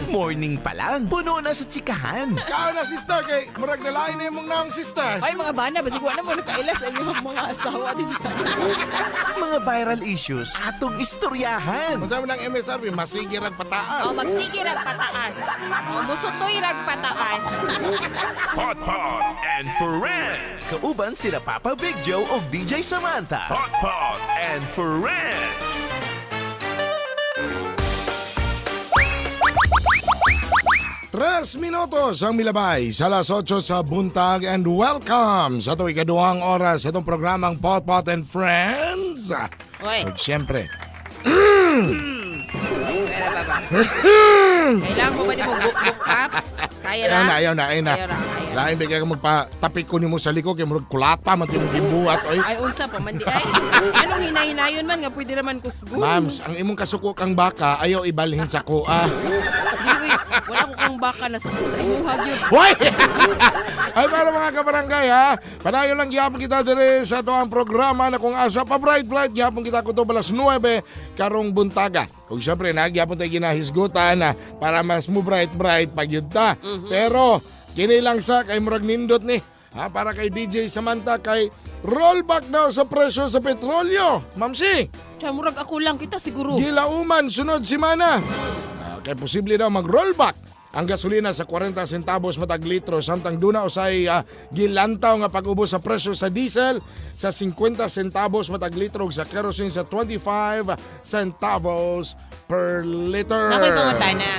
Morning pa lang, puno na sa tsikahan. Kao na sister kay murag nalain na mong naong sister. Ay, mga bana, basig wala mo nakailas ang inyong mga asawa ni Mga viral issues atong istoryahan. Masama ng MSRP, masigir ang pataas. O, magsige rag pataas. O, musutoy rag pataas. Pot and Friends. Kauban sila Papa Big Joe o DJ Samantha. Pot and Friends. Tres minutos ang milabay sa alas 8 sa buntag and welcome sa ito ikaduhang oras sa itong programang Pot and Friends. Oy, At syempre, pera ba ba? Kailangan mo ba ni mong book caps? Kaya na? ayaw na. Kaya na. Lain bigay ka magpatapik ko ni mo sa liko kay murag kulata man yung gibuhat. Oy. Ay, unsa pa, mandi. Ay, anong hinahinayon man nga pwede naman kusgun? Mams, ang imong kasuko kang baka ayaw ibalhin sa kuha. Di, wala ko kang baka na sa imuhag yun. Hoy! Ay para mga kabarangay ha, panayon lang gyapon kita dire sa atoang programa na kung asa pa bright gyapon kita kuto balas 9 karong buntaga. Kung syempre nagyapon tayo ginahisgutan na para mas mo bright pag yun ta. Pero kini lang sa kay murag nindot ni ha, para kay DJ Samantha kay rollback daw sa presyo sa petrolyo. Mamsi, Tiyan, murag ako lang kita siguro. gilauman sunod simana. Kay posible daw mag-rollback ang gasolina sa 40 centavos matag litro samtang duna usay gilantaw nga pag-ubos sa presyo sa diesel sa 50 centavos matag litro ug sa kerosene sa 25 centavos per liter. Nakoy pangutana.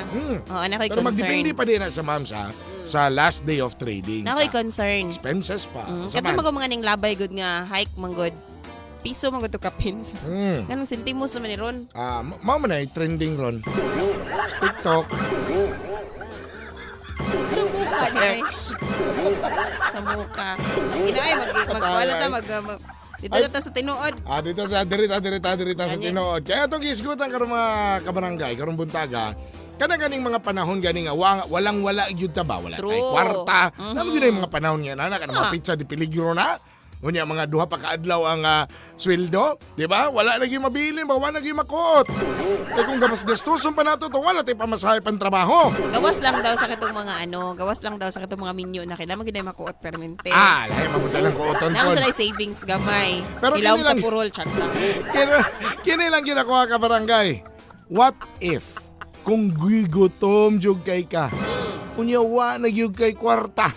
Oo, nakoy Pero concern. magdepende pa din na sa ma'am sa last day of trading. Nakoy Sa concern. expenses pa. Sa Kato man. mga ning labay good nga hike manggod. Piso manggod to kapin. Mm. Ganong sentimos naman ni Ron. Mao man ay trending ron. Sa TikTok, Sa muka sa ni ay. X. Sa muka. Ginay magwala ta dito na ta sa tinuod. Dito dirita sa Ganyan. tinuod. Kaya itong gisgutan karong mga kabarangay, karong buntaga, ganing mga panahon gani nga walang-wala gyud ta ba? Wala True. tay kwarta. Naman gyud yung mga panahon nga na kana mga pizza di peligro na. Unya mga duha pa kaadlaw ang sweldo, di ba? Wala na gyud mabilin, wala na gyud makuot. Eh kung gamas gastuson pa nato to, wala tay pamasahe pan trabaho. Gawas lang daw sa kitong mga gawas lang daw sa kitong mga minyo na kailangan ginay makuot permente. Lahi mabuta lang kuoton Nang kon. sila savings gamay. Pero Ilaw kini sa lang- purol chat lang. Kini lang ginakuha ka barangay. What if kung gutom jud kay ka? Unya wa na gyud kay kwarta.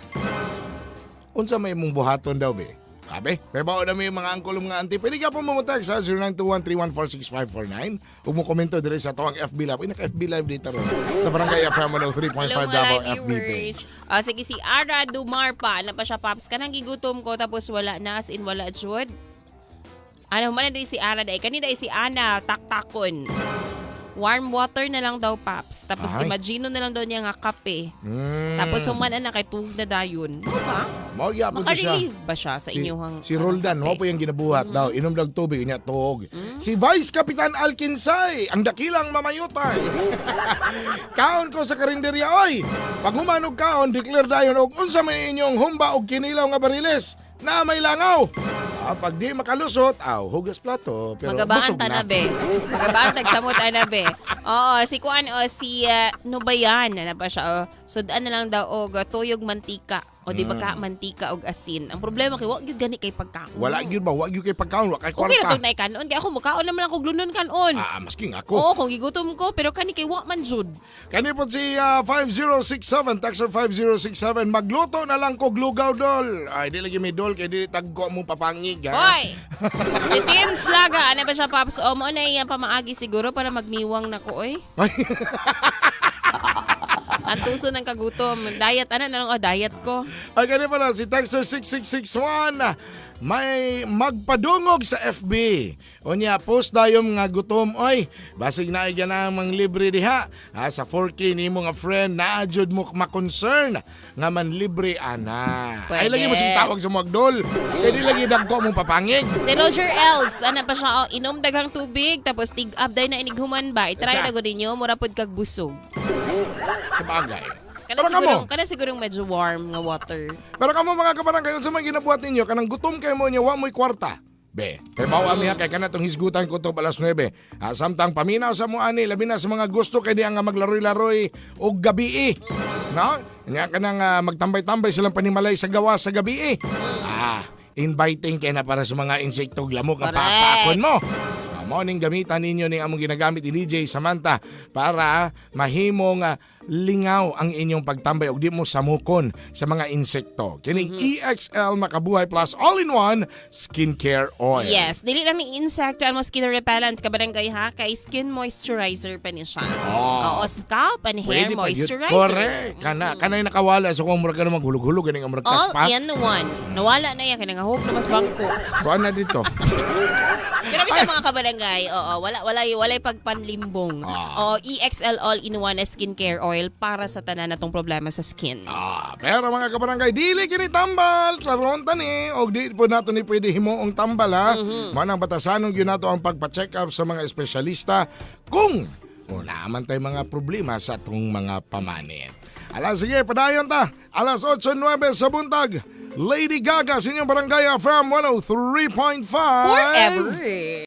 Unsa may mong buhaton daw be? Sabi, pero na may mga angkol mga auntie. Pwede ka po mamutag sa 0921-314-6549. Huwag mo komento dire sa ito ang FB Live. Naka-FB Live dito ron. Sa Barangay FM 103.5 Hello Davao mga FB page. viewers. Sige, si Ara Dumar pa. Ano pa siya, Paps? Kanang gigutom ko tapos wala na. As in, wala, Jud. Ano, man na si Ara day. Kanina si Ana, taktakon. Warm water na lang daw, Paps. Tapos Ay. imagino na lang daw niya nga kape. Tapos humana na kay tugod na dayon. Ano ba? Magyapon ko siya. Maka-relieve ba siya sa inyong Si Roldan, mo po yung ginabuhat daw. Inom daw tubig, niya tog. Si Vice Kapitan Alkinsay, ang dakilang mamayutay. Kaon ko sa karinderya, oy! Pag humanog kaon, declare dayon og unsa man inyong humba og kinilaw nga bariles na may langaw. Pag di makalusot, hugas plato. Pero Magabaan busog ta na. na, be. Magabaan tagsamot na, be. Oo, si Kuan, si Nubayan, na pa siya. Sudan na lang daw, tuyog mantika. O di ba ka, mantika og asin. Ang problema kay, wag yun gani kay pagkaon. Wala gyud ba? Wag gyud kay pagkaon, wa kay Okay na kwarta. itong naikanon. Kaya ako, makaon naman ako glunon kanon. Maski nga ako. Oo, kung gigutom ko, pero kani kay wak man jud. Kani po si 5067, Texas 5067, magluto na lang kog lugaw dol. Ay, di lagi may dol, kaya di tagko mo papangig, ha? Hoy! Si Tins Laga, ano ba siya, Paps? O, mo na iya pamaagi siguro para magniwang na ko, oy. Ay, Ang tuso ng kagutom. Diet, ano na lang, diet ko. ay kani pala, si Texas 6661, may magpadungog sa FB. Unya, post dayom nga gutom, oy, basig na ay ganang libre diha. Sa 4K ni mo nga friend, naadjud mo makonsern nga man libre ana. Ay, Pwede. lagi mo sing tawag sa magdol. Kaya di lagi dagko mong papangig. Si Roger Els, ano pa siya, inom daghang tubig, tapos tig-up day na inighuman ba? I-try na ko ninyo, mura pod kag busog. Sa bagay. Kana Pero kamo, sigurong medyo warm nga water. pero kamo mga kabarangay, sa mga ginabuhat ninyo, kanang gutom kayo mo niya, wa mo'y kwarta. Be, kay bawa miha kay kanatong hisgutan ko to balas 9. Samtang paminaw sa mo ani labi na sa mga gusto kay di nga maglaroy-laroy og gabi. No? Nya kanang magtambay-tambay silang panimalay sa gawa sa gabi. Inviting kay na para sa mga insekto lamok ang Correct. papakon mo. Morning gamitan ninyo ni among ginagamit ni DJ Samantha para mahimong lingaw ang inyong pagtambay og di mo samukon sa mga insekto. Kining EXL Makabuhay Plus All-in-One Skincare Oil. Yes, dili lang ni insect and mosquito repellent kabarangay ha, kay skin moisturizer pa ni siya. Oo, scalp and hair Pwede pa yun. moisturizer. Correct. Kanay nakawala so kung murag ka na maghulog-hulog ganing murag All kaspa. in one. Nawala na yan, kinangahog na mas bangko. Kuan na dito. Pero bitaw mga kabarangay, walay pagpanlimbong. Oo, EXL All-in-One na skincare oil para sa tanan natong problema sa skin. Pero mga kabarangay, dili kini tambal, klaron tani, og di po nato ni pwede himuong tambal ha. Manang batasanon gyud nato ang pagpa-check up sa mga espesyalista kung wala man tay mga problema sa atong mga pamanit. Sige, padayon ta. 8:09 sa buntag. Lady Gaga sa inyong barangay from 103.5. Forever.